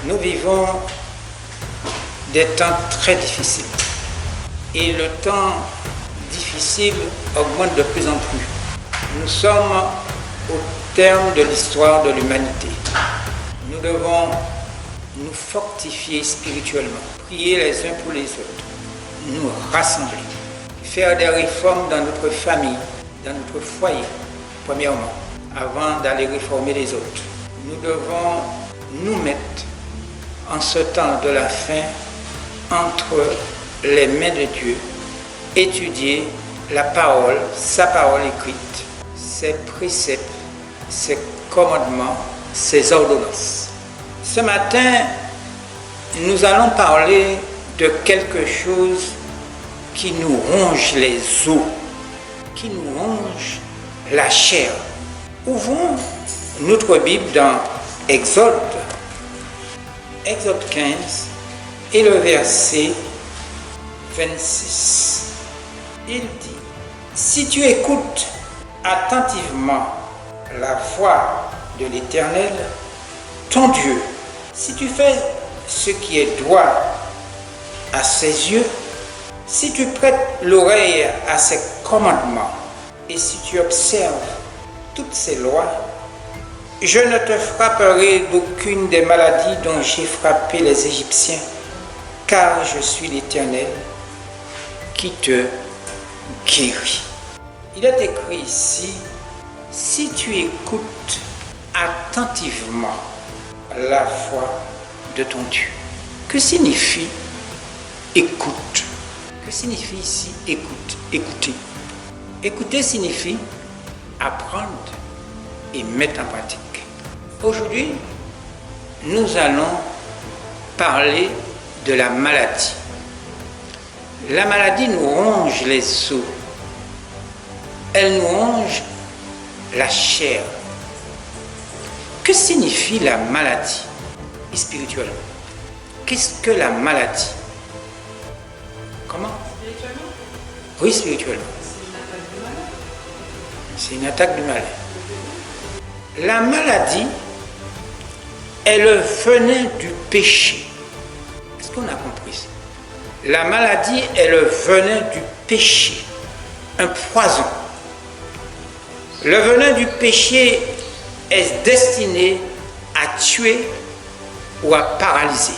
Nous vivons des temps très difficiles. Et le temps difficile augmente de plus en plus. Nous sommes au terme de l'histoire de l'humanité. Nous devons nous fortifier spirituellement, prier les uns pour les autres, nous rassembler, faire des réformes dans notre famille, dans notre foyer, premièrement, avant d'aller réformer les autres. Nous devons nous mettre en ce temps de la fin entre les mains de Dieu, étudier la parole, sa parole écrite, ses préceptes, ses commandements, ses ordonnances. Ce matin, nous allons parler de quelque chose qui nous ronge les os, qui nous ronge la chair. Ouvrons notre Bible dans Exode 15 et le verset 26. Il dit, si tu écoutes attentivement la voix de l'Éternel, ton Dieu, si tu fais ce qui est droit à ses yeux, si tu prêtes l'oreille à ses commandements et si tu observes toutes ses lois, je ne te frapperai d'aucune des maladies dont j'ai frappé les Égyptiens, car je suis l'Éternel qui te guérit. Il est écrit ici, si tu écoutes attentivement la voix de ton Dieu. Que signifie écoute? Que signifie ici écoute? Écouter. Écouter signifie apprendre et mettre en pratique. Aujourd'hui, nous allons parler de la maladie. La maladie nous ronge les os. Elle nous ronge la chair. Que signifie la maladie spirituellement? Qu'est-ce que la maladie? Comment? Spirituellement? Oui, spirituellement. C'est une attaque du malin. La maladie est le venin du péché. Est-ce qu'on a compris ça? La maladie est le venin du péché, un poison. Le venin du péché est destiné à tuer ou à paralyser.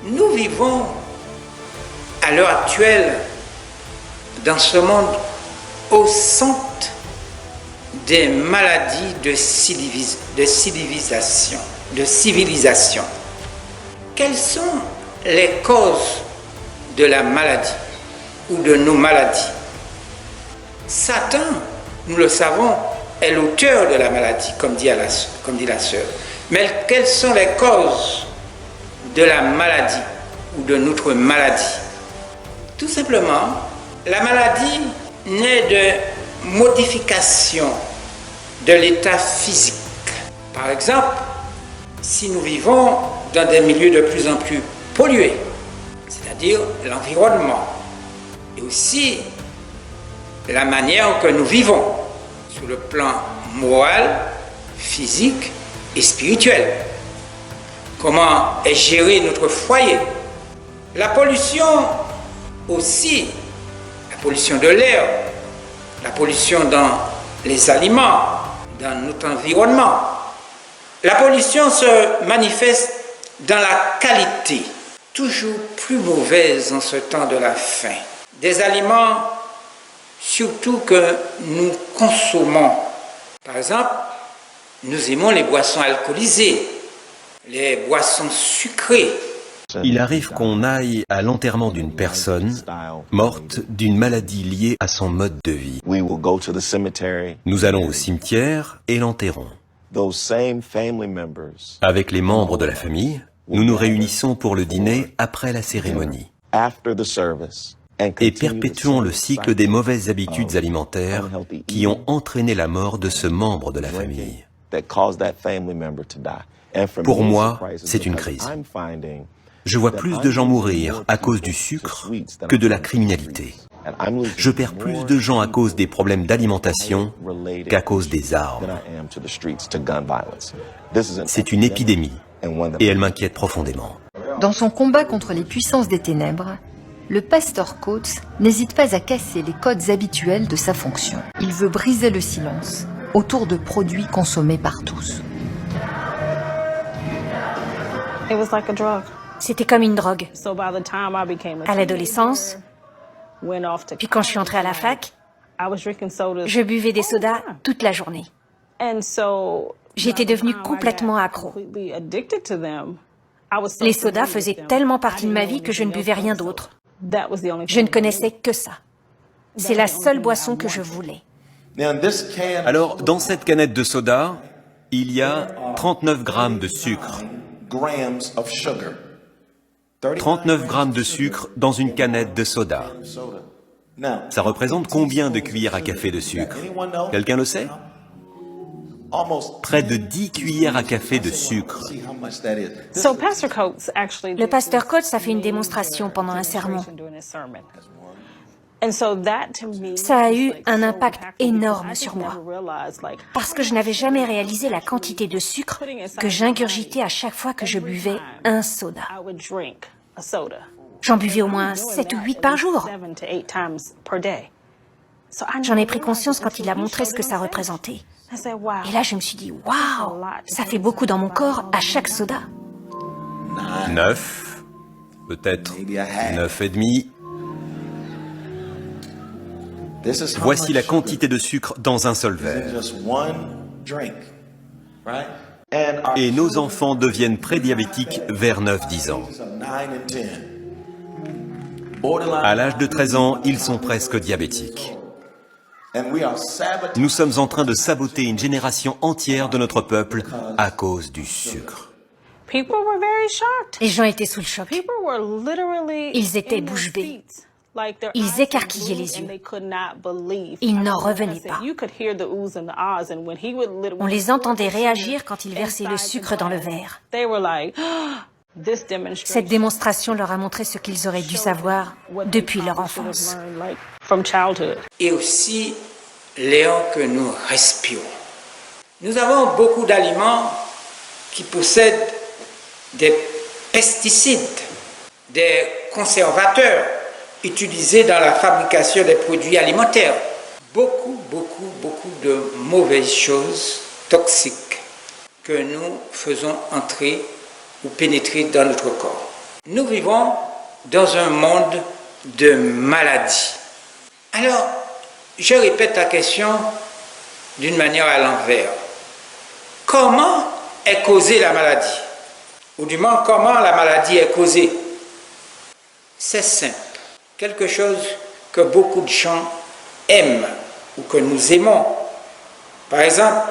Nous vivons à l'heure actuelle dans ce monde au centre des maladies de civilisation. Quelles sont les causes de la maladie ou de nos maladies? Satan, nous le savons, est l'auteur de la maladie, comme dit la sœur. Mais quelles sont les causes de la maladie ou de notre maladie? Tout simplement, la maladie naît de modification de l'état physique. Par exemple, si nous vivons dans des milieux de plus en plus pollués, c'est-à-dire l'environnement, et aussi la manière que nous vivons sur le plan moral, physique et spirituel. Comment est géré notre foyer? La pollution aussi, la pollution de l'air, la pollution dans les aliments, dans notre environnement. La pollution se manifeste dans la qualité, toujours plus mauvaise en ce temps de la faim. Des aliments surtout que nous consommons. Par exemple, nous aimons les boissons alcoolisées, les boissons sucrées. Il arrive qu'on aille à l'enterrement d'une personne morte d'une maladie liée à son mode de vie. Nous allons au cimetière et l'enterrons. Avec les membres de la famille, nous nous réunissons pour le dîner après la cérémonie et perpétuons le cycle des mauvaises habitudes alimentaires qui ont entraîné la mort de ce membre de la famille. Pour moi, c'est une crise. Je vois plus de gens mourir à cause du sucre que de la criminalité. Je perds plus de gens à cause des problèmes d'alimentation qu'à cause des armes. C'est une épidémie et elle m'inquiète profondément. Dans son combat contre les puissances des ténèbres, le pasteur Coates n'hésite pas à casser les codes habituels de sa fonction. Il veut briser le silence autour de produits consommés par tous. C'était comme une drogue. À l'adolescence, puis quand je suis entrée à la fac, je buvais des sodas toute la journée. J'étais devenue complètement accro. Les sodas faisaient tellement partie de ma vie que je ne buvais rien d'autre. Je ne connaissais que ça. C'est la seule boisson que je voulais. Alors, dans cette canette de soda, il y a 39 grammes de sucre. 39 grammes de sucre dans une canette de soda. Ça représente combien de cuillères à café de sucre? Quelqu'un le sait? Près de 10 cuillères à café de sucre. Le pasteur Coates a fait une démonstration pendant un sermon. Ça a eu un impact énorme sur moi, parce que je n'avais jamais réalisé la quantité de sucre que j'ingurgitais à chaque fois que je buvais un soda. J'en buvais au moins 7 ou 8 par jour. J'en ai pris conscience quand il a montré ce que ça représentait. Et là, je me suis dit, waouh, ça fait beaucoup dans mon corps à chaque soda. 9, peut-être 9 et demi. Voici la quantité de sucre dans un seul verre. Et nos enfants deviennent prédiabétiques vers 9-10 ans. À l'âge de 13 ans, ils sont presque diabétiques. Nous sommes en train de saboter une génération entière de notre peuple à cause du sucre. Les gens étaient sous le choc. Ils étaient bouche bée. Ils écarquillaient les yeux. Ils n'en revenaient pas. On les entendait réagir quand ils versaient le sucre dans le verre. Cette démonstration leur a montré ce qu'ils auraient dû savoir depuis leur enfance. Et aussi l'air que nous respirons. Nous avons beaucoup d'aliments qui possèdent des pesticides, des conservateurs utilisés dans la fabrication des produits alimentaires. Beaucoup de mauvaises choses toxiques que nous faisons entrer ou pénétrer dans notre corps. Nous vivons dans un monde de maladies. Alors, je répète la question d'une manière à l'envers. Comment est causée la maladie? Ou du moins, comment la maladie est causée? C'est simple. Quelque chose que beaucoup de gens aiment ou que nous aimons. Par exemple,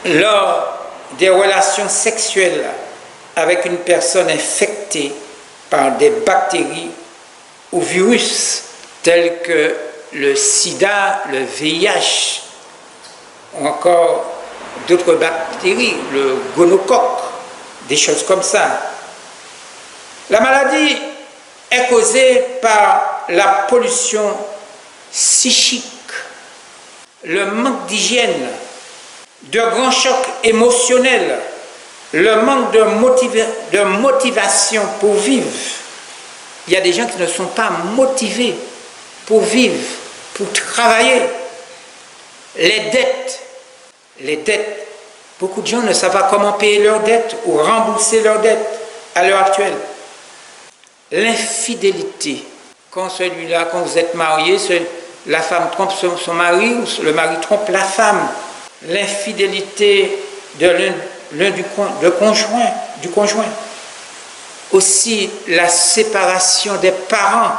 lors des relations sexuelles avec une personne infectée par des bactéries ou virus tels que le sida, le VIH, ou encore d'autres bactéries, le gonocoque, des choses comme ça. La maladie est causée par la pollution psychique, le manque d'hygiène, de grands chocs émotionnels, le manque de motivation pour vivre. Il y a des gens qui ne sont pas motivés pour vivre, pour travailler. Les dettes. Beaucoup de gens ne savent pas comment payer leurs dettes ou rembourser leurs dettes à l'heure actuelle. L'infidélité. Quand vous êtes marié, la femme trompe son mari ou le mari trompe la femme. L'infidélité du conjoint. Aussi la séparation des parents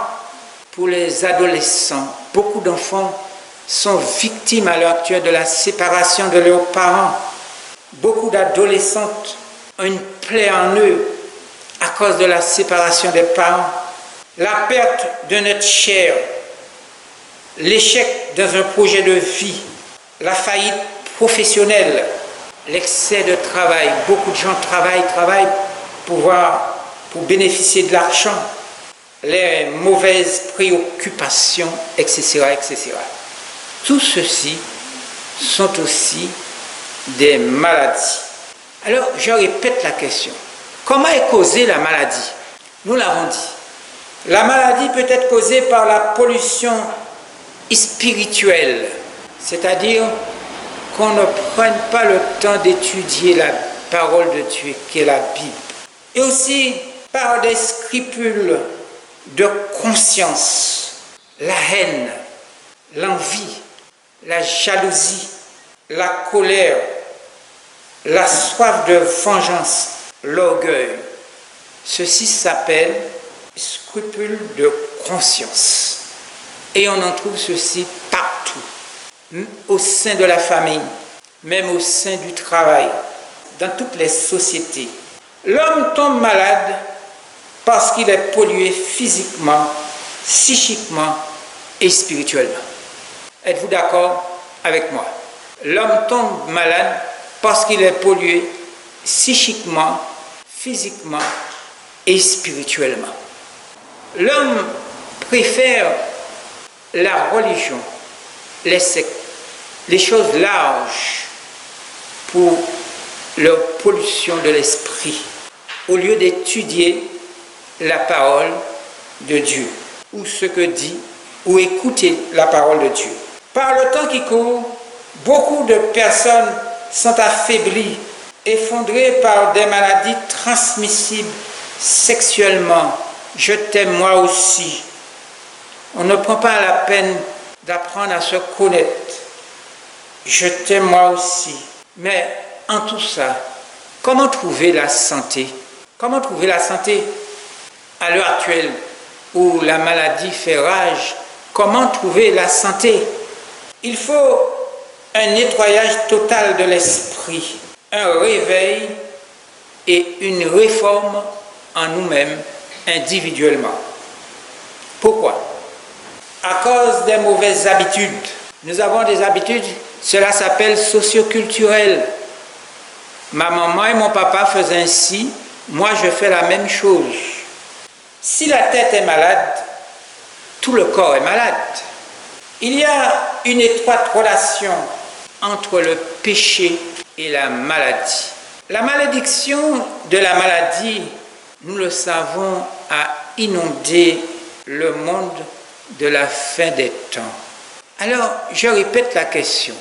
pour les adolescents. Beaucoup d'enfants sont victimes à l'heure actuelle de la séparation de leurs parents. Beaucoup d'adolescentes ont une plaie en eux à cause de la séparation des parents. La perte de notre chair, l'échec dans un projet de vie, la faillite professionnelle, l'excès de travail. Beaucoup de gens travaillent pour bénéficier de l'argent, les mauvaises préoccupations, etc., etc. Tout ceci sont aussi des maladies. Alors, je répète la question. Comment est causée la maladie? Nous l'avons dit. La maladie peut être causée par la pollution spirituelle, c'est-à-dire qu'on ne prenne pas le temps d'étudier la parole de Dieu, qui est la Bible. Et aussi par des scrupules de conscience, la haine, l'envie, la jalousie, la colère, la soif de vengeance, l'orgueil. Ceci s'appelle scrupules de conscience. Et on en trouve ceci partout, au sein de la famille, même au sein du travail, dans toutes les sociétés. L'homme tombe malade parce qu'il est pollué physiquement, psychiquement et spirituellement. Êtes-vous d'accord avec moi? L'homme tombe malade parce qu'il est pollué psychiquement, physiquement et spirituellement. L'homme préfère la religion, les sectes, les choses larges pour leur pollution de l'esprit, au lieu d'étudier la parole de Dieu, ou ce que dit, ou écouter la parole de Dieu. Par le temps qui court, beaucoup de personnes sont affaiblies, effondrées par des maladies transmissibles sexuellement. Je t'aime moi aussi. On ne prend pas la peine d'apprendre à se connaître. Je t'aime moi aussi. Mais en tout ça, comment trouver la santé? Comment trouver la santé à l'heure actuelle où la maladie fait rage? Comment trouver la santé? Il faut un nettoyage total de l'esprit, un réveil et une réforme en nous-mêmes individuellement. Pourquoi? À cause des mauvaises habitudes. Nous avons des habitudes, cela s'appelle socioculturel. Ma maman et mon papa faisaient ainsi, moi je fais la même chose. Si la tête est malade, tout le corps est malade. Il y a une étroite relation entre le péché et la maladie. La malédiction de la maladie, nous le savons, a inondé le monde de la fin des temps. Alors, je répète la question.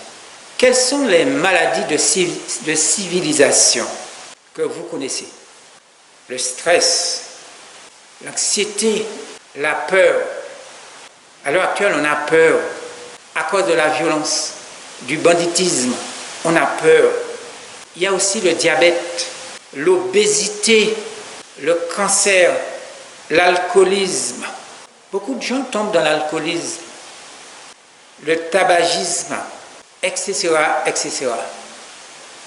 Quelles sont les maladies de civilisation que vous connaissez? Le stress, l'anxiété, la peur. À l'heure actuelle, on a peur à cause de la violence, du banditisme. On a peur. Il y a aussi le diabète, l'obésité, le cancer, l'alcoolisme. Beaucoup de gens tombent dans l'alcoolisme, le tabagisme, etc., etc.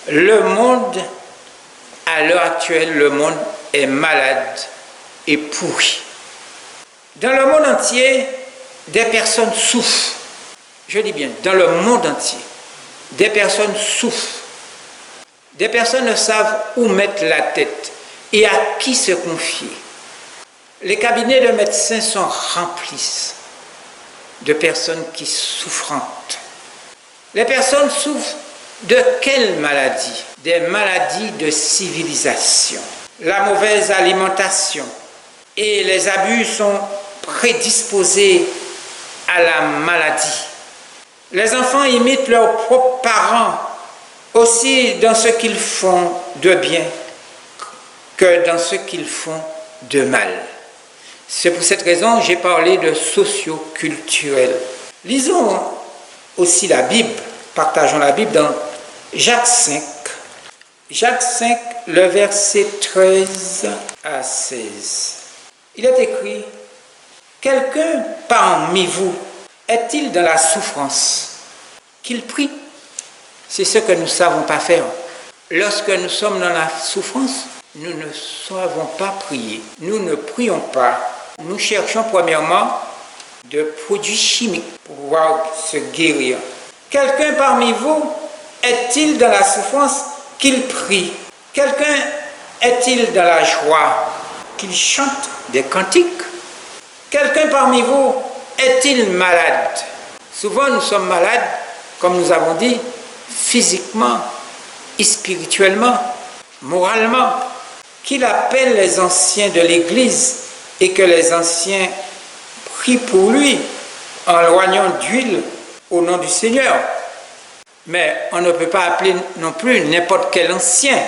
Le monde, à l'heure actuelle, le monde est malade et pourri. Dans le monde entier, des personnes souffrent. Je dis bien, dans le monde entier, des personnes souffrent. Des personnes ne savent où mettre la tête et à qui se confier. Les cabinets de médecins sont remplis de personnes qui souffrantes. Les personnes souffrent de quelles maladies? Des maladies de civilisation. La mauvaise alimentation et les abus sont prédisposés à la maladie. Les enfants imitent leurs propres parents aussi dans ce qu'ils font de bien que dans ce qu'ils font de mal. C'est pour cette raison que j'ai parlé de socio-culturel. Lisons aussi la Bible, partageons la Bible dans Jacques 5. Jacques 5, le verset 13 à 16. Il est écrit: quelqu'un parmi vous est-il dans la souffrance? Qu'il prie. C'est ce que nous ne savons pas faire. Lorsque nous sommes dans la souffrance, nous ne savons pas prier. Nous ne prions pas. Nous cherchons premièrement de produits chimiques pour pouvoir se guérir. Quelqu'un parmi vous est-il dans la souffrance? Qu'il prie. Quelqu'un est-il dans la joie? Qu'il chante des cantiques. Quelqu'un parmi vous est-il malade? Souvent nous sommes malades, comme nous avons dit, physiquement et spirituellement. moralement, qu'il appelle les anciens de l'Église et que les anciens prient pour lui en loignant d'huile au nom du Seigneur. Mais on ne peut pas appeler non plus n'importe quel ancien.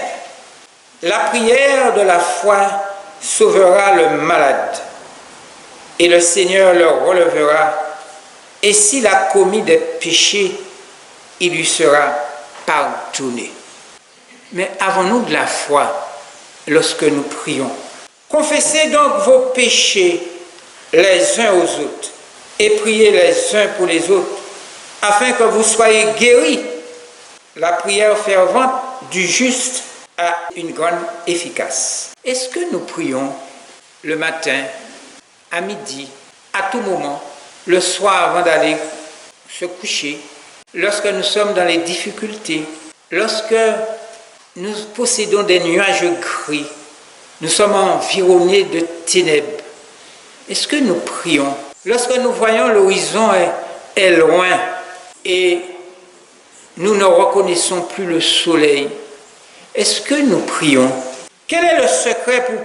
La prière de la foi sauvera le malade et le Seigneur le relèvera. Et s'il a commis des péchés, il lui sera pardonné. Mais avons-nous de la foi lorsque nous prions? Confessez donc vos péchés les uns aux autres et priez les uns pour les autres, afin que vous soyez guéris. La prière fervente du juste a une grande efficace. Est-ce que nous prions le matin, à midi, à tout moment, le soir avant d'aller se coucher, lorsque nous sommes dans les difficultés, lorsque nous possédons des nuages gris, nous sommes environnés de ténèbres? Est-ce que nous prions? Lorsque nous voyons l'horizon est loin et nous ne reconnaissons plus le soleil, est-ce que nous prions? Quel est le secret pour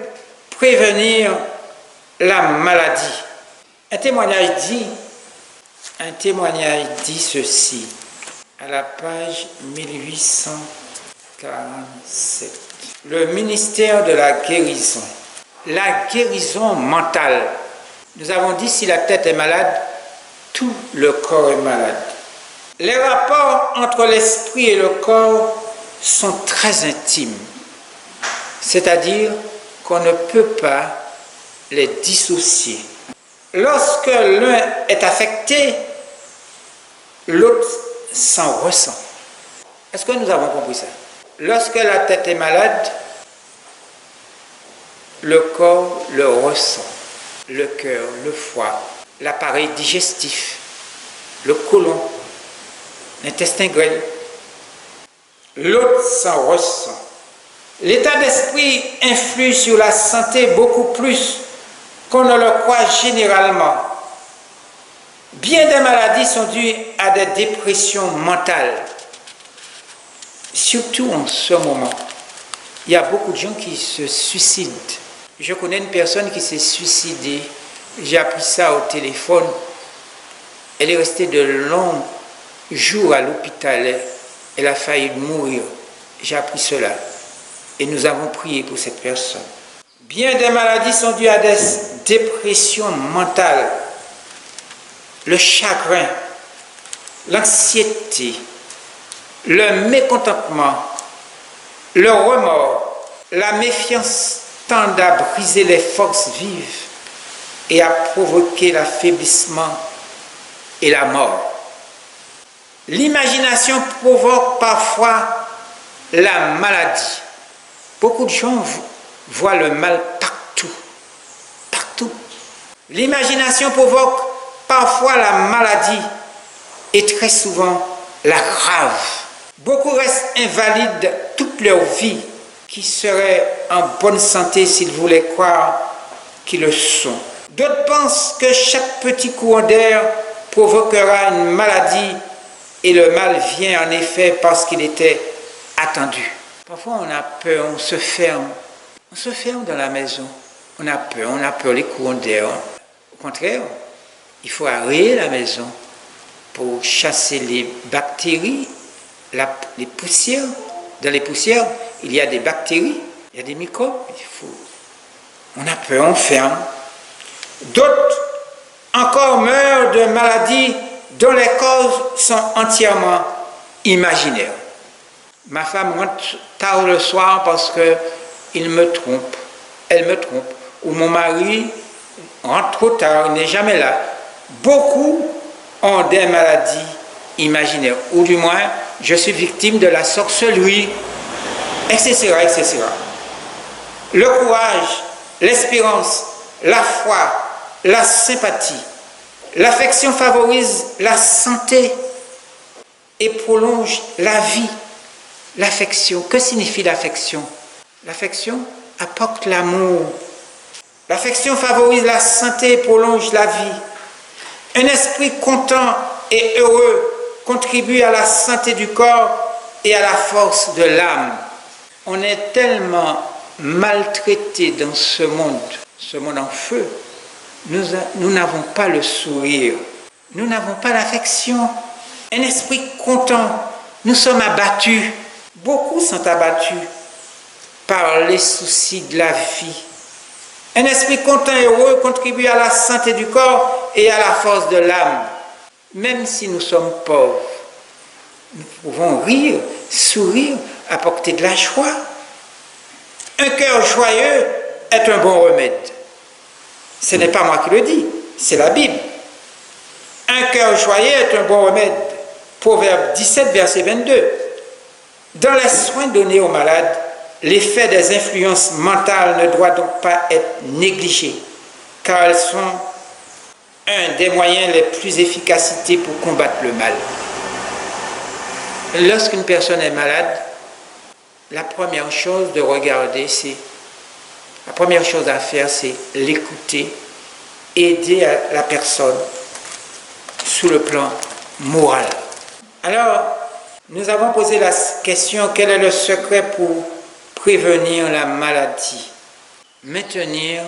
prévenir la maladie? Un témoignage dit ceci, à la page 1847. Le ministère de la guérison. La guérison mentale. Nous avons dit, si la tête est malade, tout le corps est malade. Les rapports entre l'esprit et le corps sont très intimes. C'est-à-dire qu'on ne peut pas les dissocier. Lorsque l'un est affecté, l'autre s'en ressent. Est-ce que nous avons compris ça? Lorsque la tête est malade, le corps le ressent. Le cœur, le foie, l'appareil digestif, le côlon, l'intestin grêle. L'autre s'en ressent. L'état d'esprit influe sur la santé beaucoup plus qu'on ne le croit généralement. Bien des maladies sont dues à des dépressions mentales. Surtout en ce moment, il y a beaucoup de gens qui se suicident. Je connais une personne qui s'est suicidée. J'ai appris ça au téléphone. Elle est restée de longs jours à l'hôpital. Elle a failli mourir. J'ai appris cela. Et nous avons prié pour cette personne. Bien des maladies sont dues à des dépressions mentales. Le chagrin, l'anxiété, le mécontentement, le remords, la méfiance tendent à briser les forces vives et à provoquer l'affaiblissement et la mort. L'imagination provoque parfois la maladie. Beaucoup de gens voient le mal partout. Partout. L'imagination provoque parfois la maladie et très souvent la grave. Beaucoup restent invalides toute leur vie, qui seraient en bonne santé s'ils voulaient croire qu'ils le sont. D'autres pensent que chaque petit courant d'air provoquera une maladie et le mal vient en effet parce qu'il était attendu. Parfois on a peur, on se ferme dans la maison. On a peur les courants d'air. Au contraire, il faut aérer la maison pour chasser les bactéries, les poussières. Dans les poussières, il y a des bactéries, il y a des microbes. On a peur, on ferme. D'autres encore meurent de maladies dont les causes sont entièrement imaginaires. Ma femme rentre tard le soir parce qu'il me trompe, elle me trompe. Ou mon mari rentre trop tard, il n'est jamais là. Beaucoup ont des maladies imaginaires. Ou du moins, je suis victime de la sorcellerie, etc., etc. Le courage, l'espérance, la foi, la sympathie. L'affection favorise la santé et prolonge la vie. L'affection, que signifie l'affection? L'affection apporte l'amour. L'affection favorise la santé et prolonge la vie. Un esprit content et heureux contribue à la santé du corps et à la force de l'âme. On est tellement maltraité dans ce monde en feu, nous n'avons pas le sourire, nous n'avons pas l'affection, un esprit content, nous sommes abattus, beaucoup sont abattus par les soucis de la vie. Un esprit content et heureux contribue à la santé du corps et à la force de l'âme. Même si nous sommes pauvres, nous pouvons rire, sourire, apporter de la joie. Un cœur joyeux est un bon remède. Ce n'est pas moi qui le dis, c'est la Bible. Un cœur joyeux est un bon remède. Proverbe 17, verset 22. Dans les soins donnés aux malades, l'effet des influences mentales ne doit donc pas être négligé, car elles sont un des moyens les plus efficaces pour combattre le mal. Lorsqu'une personne est malade, la première chose à faire, c'est l'écouter, aider la personne sous le plan moral. Alors, nous avons posé la question, quel est le secret pour prévenir la maladie? Maintenir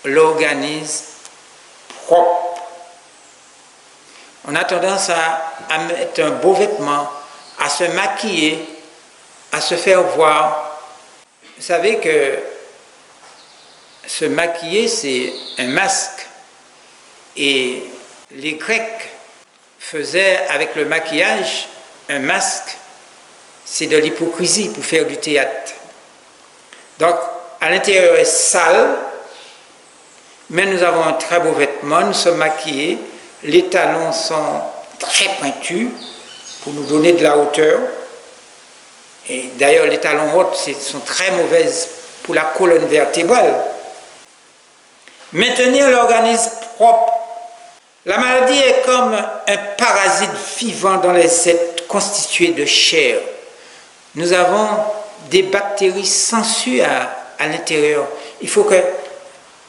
l'organisme propre. On a tendance à mettre un beau vêtement, à se maquiller, à se faire voir. Vous savez que se maquiller, c'est un masque. Et les Grecs faisaient avec le maquillage un masque. C'est de l'hypocrisie pour faire du théâtre. Donc, à l'intérieur est sale, mais nous avons un très beau vêtement, nous sommes maquillés, les talons sont très pointus pour nous donner de la hauteur. Et d'ailleurs, les talons hauts sont très mauvaises pour la colonne vertébrale. Maintenir l'organisme propre. La maladie est comme un parasite vivant dans les êtres constitués de chair. Nous avons des bactéries sensues à l'intérieur. Il faut que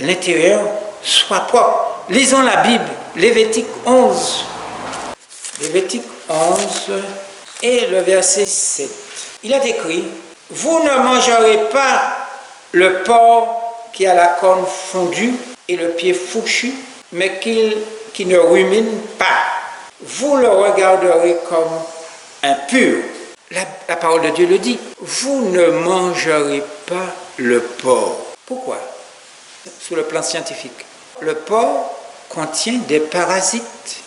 l'intérieur soit propre. Lisons la Bible, Lévitique 11. Lévitique 11 et le verset 7. Il est écrit, « Vous ne mangerez pas le porc qui a la corne fondue et le pied fourchu, mais qui ne rumine pas. Vous le regarderez comme impur. » La parole de Dieu le dit. Vous ne mangerez pas le porc. Pourquoi? Sur le plan scientifique. Le porc contient des parasites,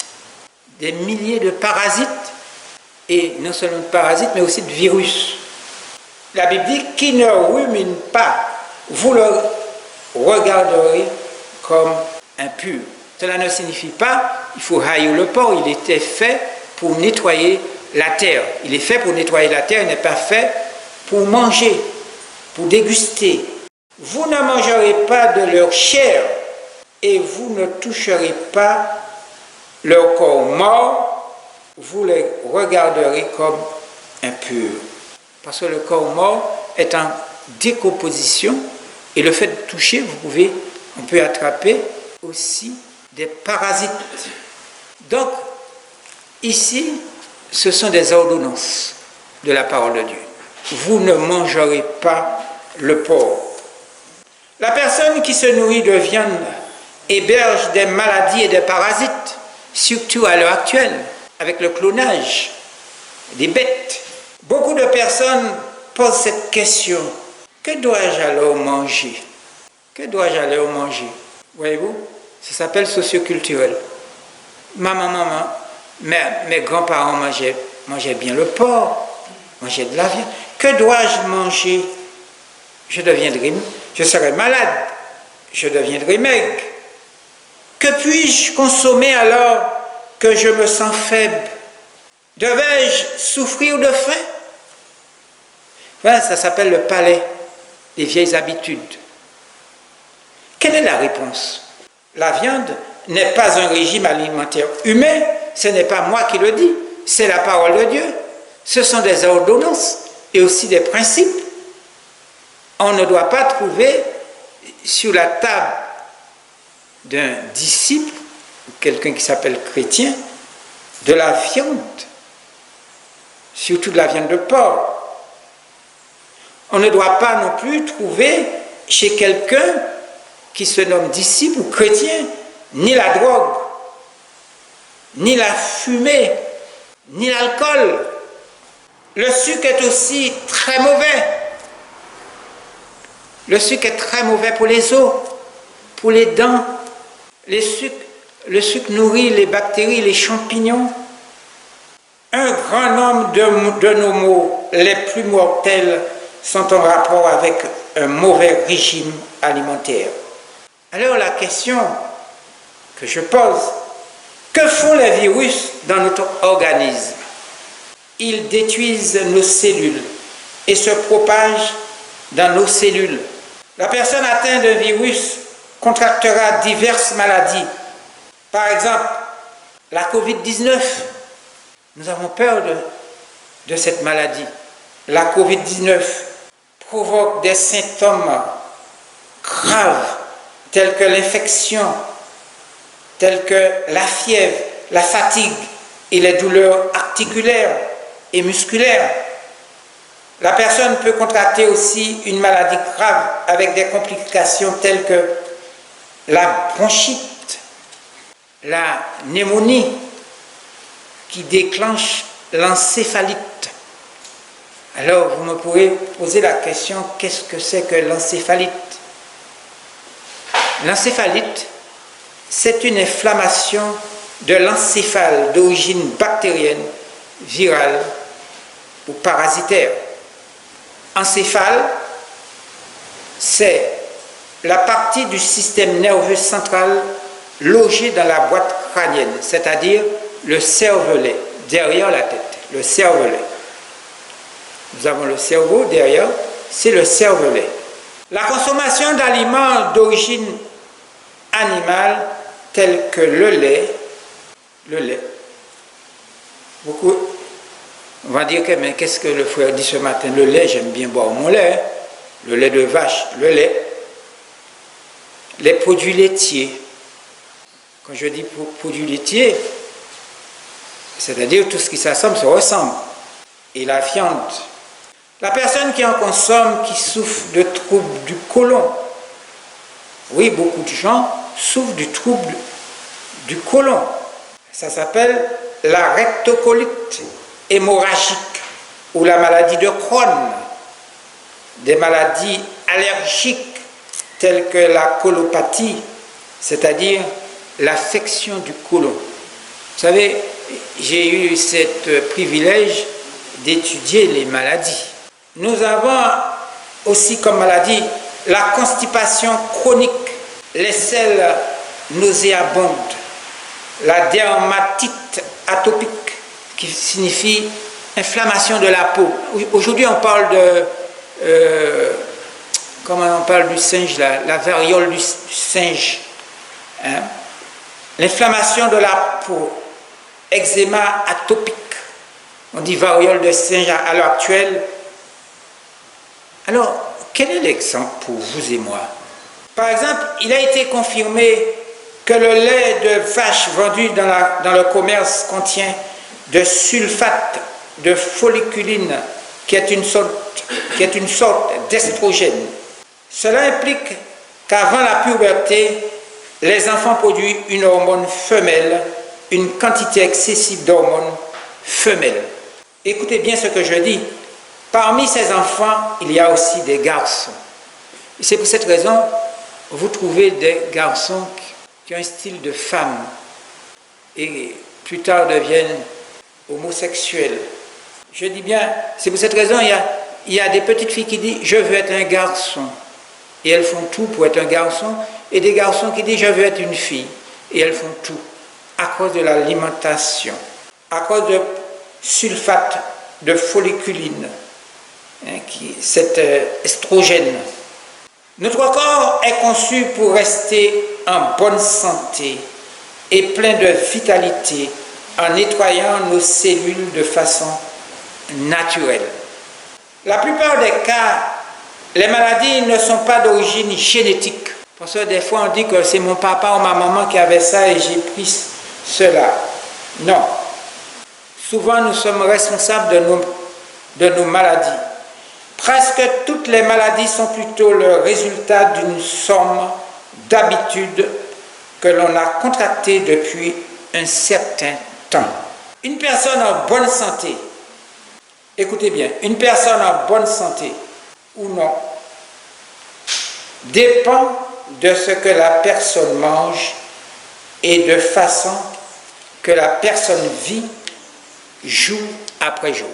des milliers de parasites, et non seulement de parasites, mais aussi de virus. La Bible dit, qui ne rumine pas, vous le regarderez comme impur. Cela ne signifie pas qu'il faut haïr le porc, il était fait pour nettoyer la terre. Il est fait pour nettoyer la terre, il n'est pas fait pour manger, pour déguster. Vous ne mangerez pas de leur chair et vous ne toucherez pas leur corps mort, vous les regarderez comme impurs. Parce que le corps mort est en décomposition et le fait de toucher, on peut attraper aussi des parasites. Donc, ici, ce sont des ordonnances de la parole de Dieu. Vous ne mangerez pas le porc. La personne qui se nourrit de viande héberge des maladies et des parasites, surtout à l'heure actuelle, avec le clonage des bêtes. Beaucoup de personnes posent cette question. Que dois-je alors manger? Que dois-je alors manger? Voyez-vous, ça s'appelle socioculturel. Ma maman, mes grands-parents mangeaient bien le porc, mangeaient de la viande. Que dois-je manger? Je serai malade, je deviendrai maigre. Que puis-je consommer alors que je me sens faible? Devais-je souffrir de faim? Voilà, ça s'appelle le palais des vieilles habitudes. Quelle est la réponse? La viande n'est pas un régime alimentaire humain, ce n'est pas moi qui le dis, c'est la parole de Dieu. Ce sont des ordonnances et aussi des principes. On ne doit pas trouver sur la table d'un disciple, quelqu'un qui s'appelle chrétien, de la viande, surtout de la viande de porc. On ne doit pas non plus trouver chez quelqu'un qui se nomme disciple ou chrétien ni la drogue, ni la fumée, ni l'alcool. Le sucre est aussi très mauvais. Le sucre est très mauvais pour les os, pour les dents. Le sucre nourrit les bactéries, les champignons. Un grand nombre de nos maux les plus mortels sont en rapport avec un mauvais régime alimentaire. Alors la question que je pose, que font les virus dans notre organisme? Ils détruisent nos cellules et se propagent dans nos cellules. La personne atteinte d'un virus contractera diverses maladies. Par exemple, la Covid-19. Nous avons peur de cette maladie. La Covid-19 provoque des symptômes graves tels que l'infection, tels que la fièvre, la fatigue et les douleurs articulaires et musculaires. La personne peut contracter aussi une maladie grave avec des complications telles que la bronchite, la pneumonie qui déclenche l'encéphalite. Alors vous me pourrez poser la question, qu'est-ce que c'est que l'encéphalite? L'encéphalite, c'est une inflammation de l'encéphale d'origine bactérienne, virale ou parasitaire. Encéphale, c'est la partie du système nerveux central logée dans la boîte crânienne, c'est-à-dire le cervelet, derrière la tête, le cervelet. Nous avons le cerveau derrière, c'est le cervelet. La consommation d'aliments d'origine animale tels que le lait, beaucoup, on va dire que, mais qu'est-ce que le frère dit ce matin? Le lait, j'aime bien boire mon lait, le lait de vache, le lait, les produits laitiers. Quand je dis produits laitiers, c'est-à-dire tout ce qui s'assemble se ressemble. Et la viande. La personne qui en consomme, qui souffre de troubles du côlon. Oui, beaucoup de gens souffrent du trouble du côlon. Ça s'appelle la rectocolite hémorragique ou la maladie de Crohn. Des maladies allergiques telles que la colopathie, c'est-à-dire l'affection du côlon. Vous savez, j'ai eu ce privilège d'étudier les maladies. Nous avons aussi comme maladie la constipation chronique, les selles nauséabondes, la dermatite atopique, qui signifie inflammation de la peau. Aujourd'hui, on parle de... comment on parle du singe, la variole du singe. Hein? L'inflammation de la peau, eczéma atopique. On dit variole de singe à l'heure actuelle. Alors, quel est l'exemple pour vous et moi? Par exemple, il a été confirmé que le lait de vache vendu dans le commerce contient de sulfate de folliculine, qui est une sorte d'estrogène. Cela implique qu'avant la puberté, les enfants produisent une hormone femelle, une quantité excessive d'hormones femelles. Écoutez bien ce que je dis. Parmi ces enfants, il y a aussi des garçons. Et c'est pour cette raison que vous trouvez des garçons qui ont un style de femme et plus tard deviennent homosexuels. Je dis bien, c'est pour cette raison il y a des petites filles qui disent « je veux être un garçon ». Et elles font tout pour être un garçon. Et des garçons qui disent « je veux être une fille ». Et elles font tout à cause de l'alimentation, à cause de sulfate de folliculine, cet estrogène. Notre corps est conçu pour rester en bonne santé et plein de vitalité en nettoyant nos cellules de façon naturelle. La plupart des cas, les maladies ne sont pas d'origine génétique. Parce que des fois on dit que c'est mon papa ou ma maman qui avait ça et j'ai pris cela. Non. Souvent nous sommes responsables de nos maladies. Presque toutes les maladies sont plutôt le résultat d'une somme d'habitudes que l'on a contractées depuis un certain temps. Une personne en bonne santé, écoutez bien, une personne en bonne santé ou non, dépend de ce que la personne mange et de façon que la personne vit jour après jour.